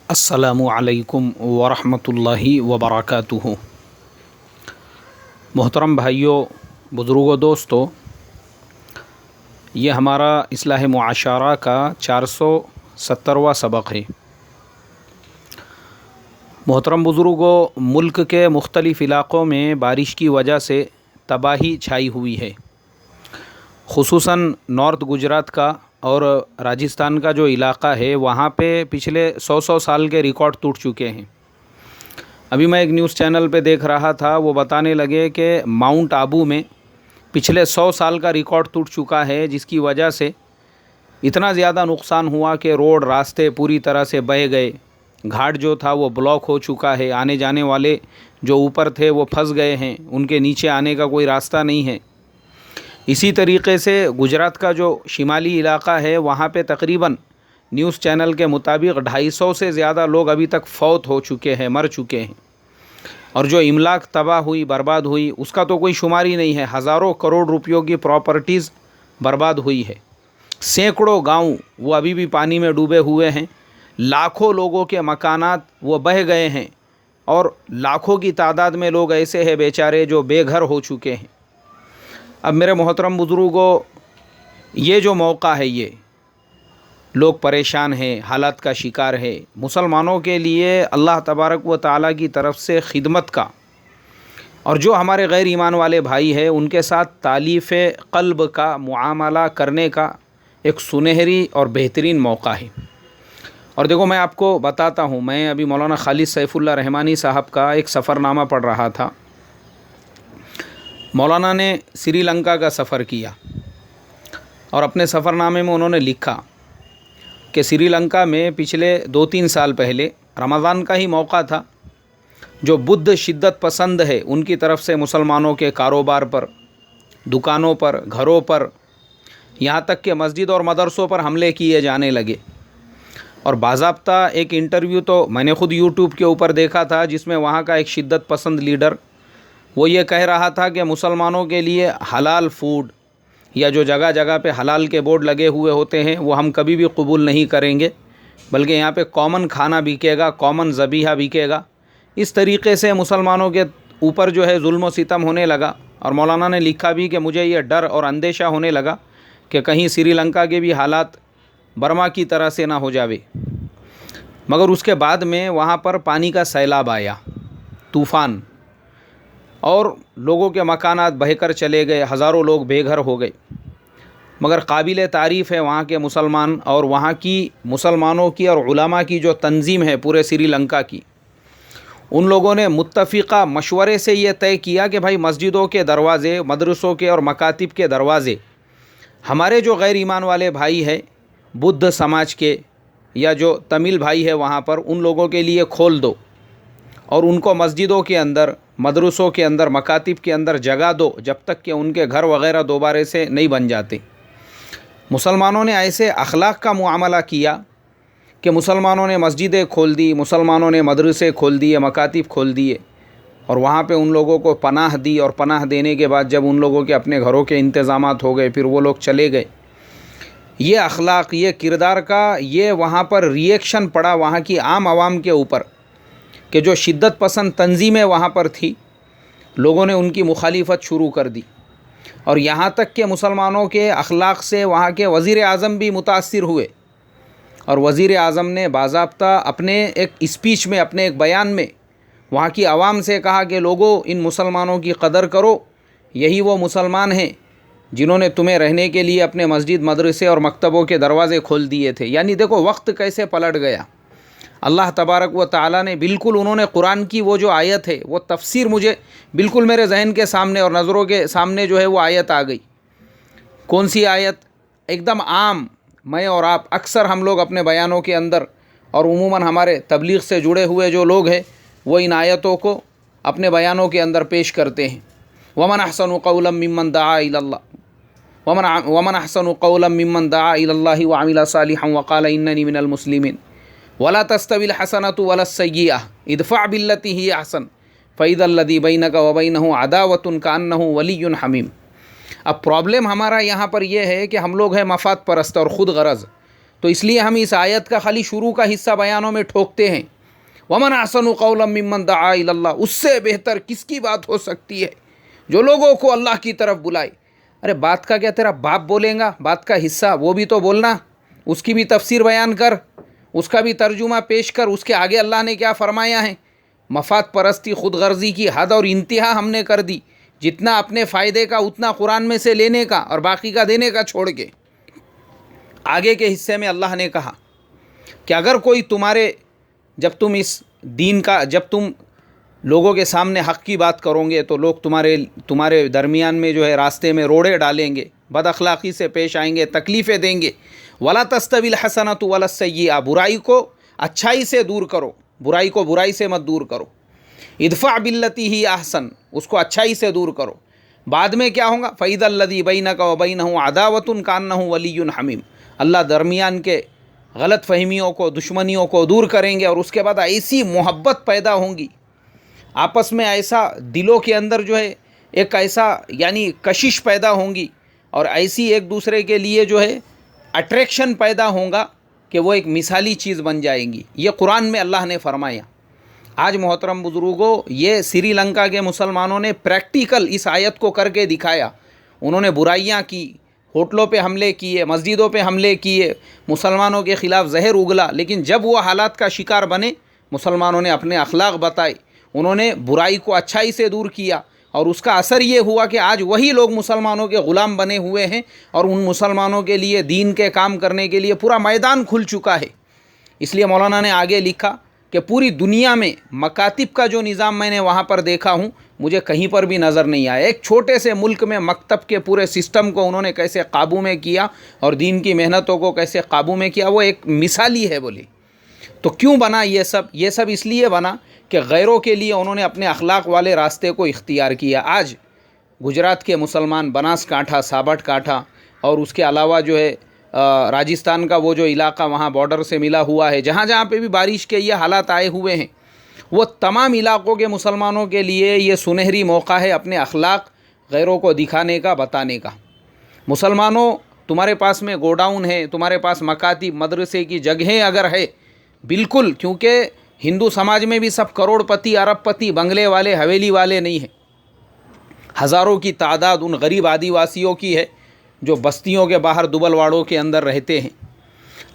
السلام علیکم ورحمۃ اللہ وبرکاتہ۔ محترم بھائیوں، بزرگوں، دوستوں، یہ ہمارا اصلاح معاشرہ کا 470واں سبق ہے۔ محترم بزرگوں، ملک کے مختلف علاقوں میں بارش کی وجہ سے تباہی چھائی ہوئی ہے۔ خصوصاً نارتھ گجرات کا اور راجستھان کا جو علاقہ ہے وہاں پہ پچھلے 100 سال کے ریکارڈ ٹوٹ چکے ہیں۔ ابھی میں ایک نیوز چینل پہ دیکھ رہا تھا، وہ بتانے لگے کہ ماؤنٹ آبو میں پچھلے 100 سال کا ریکارڈ ٹوٹ چکا ہے، جس کی وجہ سے اتنا زیادہ نقصان ہوا کہ روڈ راستے پوری طرح سے بہہ گئے، گھاٹ جو تھا وہ بلاک ہو چکا ہے، آنے جانے والے جو اوپر تھے وہ پھنس گئے ہیں، ان کے نیچے آنے کا کوئی راستہ نہیں ہے۔ اسی طریقے سے گجرات کا جو شمالی علاقہ ہے وہاں پہ تقریباً نیوز چینل کے مطابق 250 سے زیادہ لوگ ابھی تک فوت ہو چکے ہیں، مر چکے ہیں، اور جو املاک تباہ ہوئی، برباد ہوئی، اس کا تو کوئی شمار ہی نہیں ہے۔ ہزاروں کروڑ روپیوں کی پراپرٹیز برباد ہوئی ہے۔ سینکڑوں گاؤں وہ ابھی بھی پانی میں ڈوبے ہوئے ہیں، لاکھوں لوگوں کے مکانات وہ بہہ گئے ہیں، اور لاکھوں کی تعداد میں لوگ ایسے ہیں بیچارے جو بے گھر ہو چکے ہیں۔ اب میرے محترم بزرگوں، یہ جو موقع ہے، یہ لوگ پریشان ہیں، حالات کا شکار ہے۔ مسلمانوں کے لیے اللہ تبارک و تعالیٰ کی طرف سے خدمت کا، اور جو ہمارے غیر ایمان والے بھائی ہیں ان کے ساتھ تالیف قلب کا معاملہ کرنے کا ایک سنہری اور بہترین موقع ہے۔ اور دیکھو، میں آپ کو بتاتا ہوں، میں ابھی مولانا خالد سیف اللہ رحمانی صاحب کا ایک سفر نامہ پڑھ رہا تھا۔ مولانا نے سری لنکا کا سفر کیا، اور اپنے سفر نامے میں انہوں نے لکھا کہ سری لنکا میں پچھلے 2-3 سال پہلے رمضان کا ہی موقع تھا، جو بدھ شدت پسند ہے ان کی طرف سے مسلمانوں کے کاروبار پر، دکانوں پر، گھروں پر، یہاں تک کہ مسجد اور مدرسوں پر حملے کیے جانے لگے۔ اور باضابطہ ایک انٹرویو تو میں نے خود یوٹیوب کے اوپر دیکھا تھا، جس میں وہاں کا ایک شدت پسند لیڈر وہ یہ کہہ رہا تھا کہ مسلمانوں کے لیے حلال فوڈ، یا جو جگہ جگہ پہ حلال کے بورڈ لگے ہوئے ہوتے ہیں، وہ ہم کبھی بھی قبول نہیں کریں گے، بلکہ یہاں پہ کامن کھانا بکے گا، کامن ذبیحہ بکے گا۔ اس طریقے سے مسلمانوں کے اوپر جو ہے ظلم و ستم ہونے لگا۔ اور مولانا نے لکھا بھی کہ مجھے یہ ڈر اور اندیشہ ہونے لگا کہ کہیں سری لنکا کے بھی حالات برما کی طرح سے نہ ہو جاوے۔ مگر اس کے بعد میں وہاں پر پانی کا سیلاب آیا، طوفان، اور لوگوں کے مکانات بہہ کر چلے گئے، ہزاروں لوگ بے گھر ہو گئے۔ مگر قابل تعریف ہے وہاں کے مسلمان اور وہاں کی مسلمانوں کی اور علماء کی جو تنظیم ہے پورے سری لنکا کی، ان لوگوں نے متفقہ مشورے سے یہ طے کیا کہ بھائی مسجدوں کے دروازے، مدرسوں کے اور مکاتب کے دروازے ہمارے جو غیر ایمان والے بھائی ہیں، بدھ سماج کے یا جو تمل بھائی ہے وہاں پر، ان لوگوں کے لیے کھول دو، اور ان کو مسجدوں کے اندر، مدرسوں کے اندر، مکاتب کے اندر جگہ دو، جب تک کہ ان کے گھر وغیرہ دوبارہ سے نہیں بن جاتے۔ مسلمانوں نے ایسے اخلاق کا معاملہ کیا کہ مسلمانوں نے مسجدیں کھول دی، مسلمانوں نے مدرسے کھول دیے، مکاتب کھول دیے، اور وہاں پہ ان لوگوں کو پناہ دی، اور پناہ دینے کے بعد جب ان لوگوں کے اپنے گھروں کے انتظامات ہو گئے، پھر وہ لوگ چلے گئے۔ یہ اخلاق، یہ کردار کا یہ وہاں پر ریئیکشن پڑا وہاں کی عام عوام کے اوپر، کہ جو شدت پسند تنظیمیں وہاں پر تھی، لوگوں نے ان کی مخالفت شروع کر دی۔ اور یہاں تک کہ مسلمانوں کے اخلاق سے وہاں کے وزیر اعظم بھی متاثر ہوئے، اور وزیر اعظم نے باضابطہ اپنے ایک اسپیچ میں، اپنے ایک بیان میں وہاں کی عوام سے کہا کہ لوگوں، ان مسلمانوں کی قدر کرو، یہی وہ مسلمان ہیں جنہوں نے تمہیں رہنے کے لیے اپنے مسجد، مدرسے اور مکتبوں کے دروازے کھول دیے تھے۔ یعنی دیکھو وقت کیسے پلٹ گیا۔ اللہ تبارک و تعالیٰ نے بالکل، انہوں نے قرآن کی وہ جو آیت ہے، وہ تفسیر مجھے بالکل میرے ذہن کے سامنے اور نظروں کے سامنے جو ہے وہ آیت آ گئی۔ کون سی آیت؟ ایک دم عام، میں اور آپ اکثر ہم لوگ اپنے بیانوں کے اندر، اور عموماً ہمارے تبلیغ سے جڑے ہوئے جو لوگ ہیں، وہ ان آیتوں کو اپنے بیانوں کے اندر پیش کرتے ہیں۔ وَمَنْ أَحْسَنُ قَوْلًا مِّمَّنْ دَعَا إِلَى اللَّهِ وَمَنْ أَحْسَنُ قَوْلًا مِّمَّنْ دَعَا إِلَى اللَّهِ وَعَمِلَ صَالِحًا وَقَالَ إِنَّنِي مِنَ الْمُسْلِمِينَ وَلَا تَسْتَوِي الْحَسَنَةُ وَلَا السَّيِّئَةُ ادْفَعْ بِالَّتِي هِيَ أَحْسَنُ فَإِذَا الَّذِي بَيْنَكَ وَبَيْنَهُ عَدَاوَةٌ كَأَنَّهُ وَلِيٌّ حَمِيمٌ۔ اب پرابلم ہمارا یہاں پر یہ ہے کہ ہم لوگ ہیں مفاد پرست اور خود غرض۔ تو اس لیے ہم اس آیت کا خالی شروع کا حصہ بیانوں میں ٹھوکتے ہیں، ومن احسن قولا ممن دعا الی اللہ، اس سے بہتر کس کی بات ہو سکتی ہے جو لوگوں کو اللہ کی طرف بلائے۔ ارے بات کا کیا تیرا باپ بولیں گا، بات کا حصہ وہ بھی تو بولنا، اس کی بھی تفسیر بیان کر، اس کا بھی ترجمہ پیش کر، اس کے آگے اللہ نے کیا فرمایا ہے۔ مفاد پرستی، خود غرضی کی حد اور انتہا ہم نے کر دی، جتنا اپنے فائدے کا اتنا قرآن میں سے لینے کا اور باقی کا دینے کا چھوڑ کے۔ آگے کے حصے میں اللہ نے کہا کہ اگر کوئی تمہارے، جب تم لوگوں کے سامنے حق کی بات کرو گے تو لوگ تمہارے درمیان میں جو ہے راستے میں روڑے ڈالیں گے، بد اخلاقی سے پیش آئیں گے، تکلیفیں دیں گے۔ وَلَا تَسْتَوِي الْحَسَنَةُ وَلَا السَّيِّئَةُ، برائی کو اچھائی سے دور کرو، برائی کو برائی سے مت دور کرو۔ ادفع باللتی ہی احسن، اس کو اچھائی سے دور کرو۔ بعد میں کیا ہوگا؟ فَإِذَا الَّذِي بَيْنَكَ وَبَيْنَهُ عَدَاوَةٌ كَأَنَّهُ وَلِيٌّ حَمِيمٌ، اللہ درمیان کے غلط فہمیوں کو، دشمنیوں کو دور کریں گے، اور اس کے بعد ایسی محبت پیدا ہوں گی آپس میں، ایسا دلوں کے اندر جو ہے ایک ایسا یعنی کشش پیدا ہوں گی، اور ایسی ایک دوسرے کے لیے جو ہے اٹریکشن پیدا ہوگا کہ وہ ایک مثالی چیز بن جائیں گی۔ یہ قرآن میں اللہ نے فرمایا۔ آج محترم بزرگوں، یہ سری لنکا کے مسلمانوں نے پریکٹیکل اس آیت کو کر کے دکھایا۔ انہوں نے برائیاں کی، ہوٹلوں پہ حملے کیے، مسجدوں پہ حملے کیے، مسلمانوں کے خلاف زہر اگلا، لیکن جب وہ حالات کا شکار بنے، مسلمانوں نے اپنے اخلاق بتائے، انہوں نے برائی کو اچھائی سے دور کیا، اور اس کا اثر یہ ہوا کہ آج وہی لوگ مسلمانوں کے غلام بنے ہوئے ہیں، اور ان مسلمانوں کے لیے دین کے کام کرنے کے لیے پورا میدان کھل چکا ہے۔ اس لیے مولانا نے آگے لکھا کہ پوری دنیا میں مکاتب کا جو نظام میں نے وہاں پر دیکھا ہوں، مجھے کہیں پر بھی نظر نہیں آیا۔ ایک چھوٹے سے ملک میں مکتب کے پورے سسٹم کو انہوں نے کیسے قابو میں کیا اور دین کی محنتوں کو کیسے قابو میں کیا، وہ ایک مثالی ہے بولے۔ تو کیوں بنا یہ سب اس لیے بنا کہ غیروں کے لیے انہوں نے اپنے اخلاق والے راستے کو اختیار کیا۔ آج گجرات کے مسلمان بناس کانٹھا، سابٹ کانٹھا، اور اس کے علاوہ جو ہے راجستھان کا وہ جو علاقہ وہاں بارڈر سے ملا ہوا ہے، جہاں جہاں پہ بھی بارش کے یہ حالات آئے ہوئے ہیں، وہ تمام علاقوں کے مسلمانوں کے لیے یہ سنہری موقع ہے اپنے اخلاق غیروں کو دکھانے کا، بتانے کا۔ مسلمانوں، تمہارے پاس میں گوڈاؤن ہے، تمہارے پاس مکاتب، مدرسے کی جگہیں اگر ہے، بالکل، کیونکہ ہندو سماج میں بھی سب کروڑ پتی، ارب پتی، بنگلے والے، حویلی والے نہیں ہیں۔ ہزاروں کی تعداد ان غریب آدیواسیوں کی ہے جو بستیوں کے باہر دبل واڑوں کے اندر رہتے ہیں۔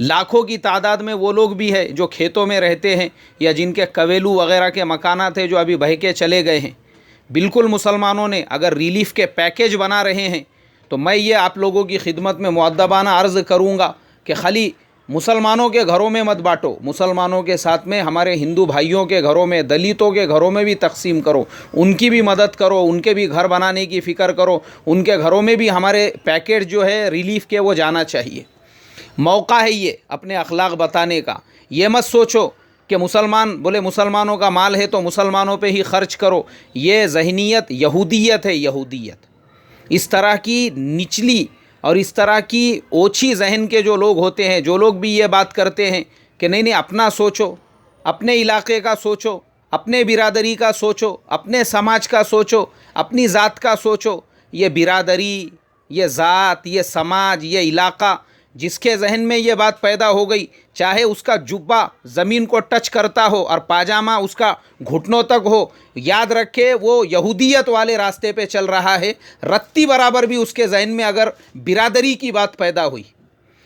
لاکھوں کی تعداد میں وہ لوگ بھی ہے جو کھیتوں میں رہتے ہیں، یا جن کے کویلو وغیرہ کے مکانات ہیں جو ابھی بہہ کے چلے گئے ہیں۔ بالکل مسلمانوں نے اگر ریلیف کے پیکیج بنا رہے ہیں تو میں یہ آپ لوگوں کی خدمت میں مؤدبانہ عرض کروں گا کہ خالی مسلمانوں کے گھروں میں مت بانٹو، مسلمانوں کے ساتھ میں ہمارے ہندو بھائیوں کے گھروں میں، دلتوں کے گھروں میں بھی تقسیم کرو، ان کی بھی مدد کرو، ان کے بھی گھر بنانے کی فکر کرو، ان کے گھروں میں بھی ہمارے پیکیٹ جو ہے ریلیف کے وہ جانا چاہیے۔ موقع ہے یہ اپنے اخلاق بتانے کا۔ یہ مت سوچو کہ مسلمانوں کا مال ہے تو مسلمانوں پہ ہی خرچ کرو، یہ ذہنیت یہودیت ہے، یہودیت۔ اس طرح کی نچلی اور اس طرح کی اوچھی ذہن کے جو لوگ ہوتے ہیں، جو لوگ بھی یہ بات کرتے ہیں کہ نہیں اپنا سوچو، اپنے علاقے کا سوچو، اپنے برادری کا سوچو، اپنے سماج کا سوچو، اپنی ذات کا سوچو، یہ برادری، یہ ذات، یہ سماج، یہ علاقہ، جس کے ذہن میں یہ بات پیدا ہو گئی، چاہے اس کا جبہ زمین کو ٹچ کرتا ہو اور پاجامہ اس کا گھٹنوں تک ہو، یاد رکھے وہ یہودیت والے راستے پہ چل رہا ہے۔ رتی برابر بھی اس کے ذہن میں اگر برادری کی بات پیدا ہوئی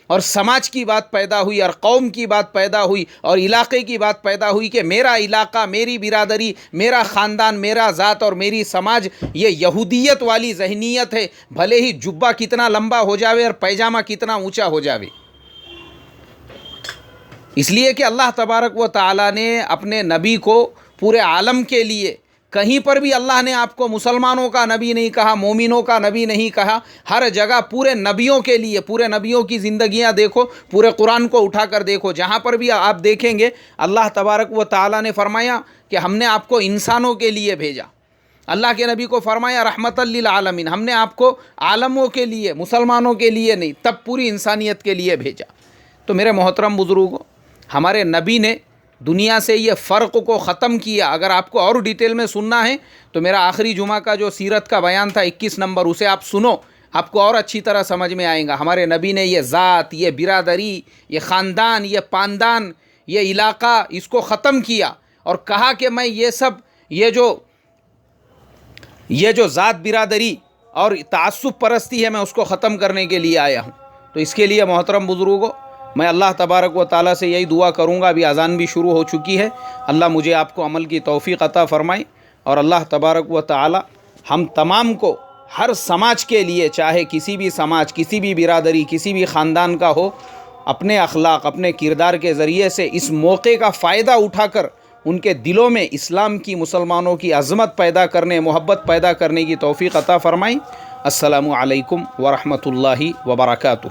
اور سماج کی بات پیدا ہوئی اور قوم کی بات پیدا ہوئی اور علاقے کی بات پیدا ہوئی کہ میرا علاقہ، میری برادری، میرا خاندان، میرا ذات اور میری سماج، یہ یہودیت والی ذہنیت ہے، بھلے ہی جبہ کتنا لمبا ہو جاوے اور پیجامہ کتنا اونچا ہو جاوے۔ اس لیے کہ اللہ تبارک و تعالیٰ نے اپنے نبی کو پورے عالم کے لیے، کہیں پر بھی اللہ نے آپ کو مسلمانوں کا نبی نہیں کہا، مومنوں کا نبی نہیں کہا، ہر جگہ پورے نبیوں کے لیے، پورے نبیوں کی زندگیاں دیکھو، پورے قرآن کو اٹھا کر دیکھو، جہاں پر بھی آپ دیکھیں گے اللہ تبارک و تعالیٰ نے فرمایا کہ ہم نے آپ کو انسانوں کے لیے بھیجا۔ اللہ کے نبی کو فرمایا رحمت للعالمین، ہم نے آپ کو عالموں کے لیے، مسلمانوں کے لیے نہیں، تب پوری انسانیت کے لیے بھیجا۔ تو میرے محترم بزرگوں، ہمارے نبی نے دنیا سے یہ فرق کو ختم کیا۔ اگر آپ کو اور ڈیٹیل میں سننا ہے تو میرا آخری جمعہ کا جو سیرت کا بیان تھا 21 نمبر، اسے آپ سنو، آپ کو اور اچھی طرح سمجھ میں آئے گا. ہمارے نبی نے یہ ذات، یہ برادری، یہ خاندان، یہ پاندان، یہ علاقہ، اس کو ختم کیا اور کہا کہ میں یہ سب یہ جو ذات برادری اور تعصب پرستی ہے میں اس کو ختم کرنے کے لیے آیا ہوں. تو اس کے لیے محترم بزرگوں میں اللہ تبارک و تعالیٰ سے یہی دعا کروں گا. ابھی اذان بھی شروع ہو چکی ہے. اللہ مجھے آپ کو عمل کی توفیق عطا فرمائے اور اللہ تبارک و تعالیٰ ہم تمام کو ہر سماج کے لیے، چاہے کسی بھی سماج، کسی بھی برادری، کسی بھی خاندان کا ہو، اپنے اخلاق، اپنے کردار کے ذریعے سے اس موقع کا فائدہ اٹھا کر ان کے دلوں میں اسلام کی، مسلمانوں کی عظمت پیدا کرنے، محبت پیدا کرنے کی توفیق عطا فرمائیں. السلام علیکم ورحمۃ اللہ وبرکاتہ.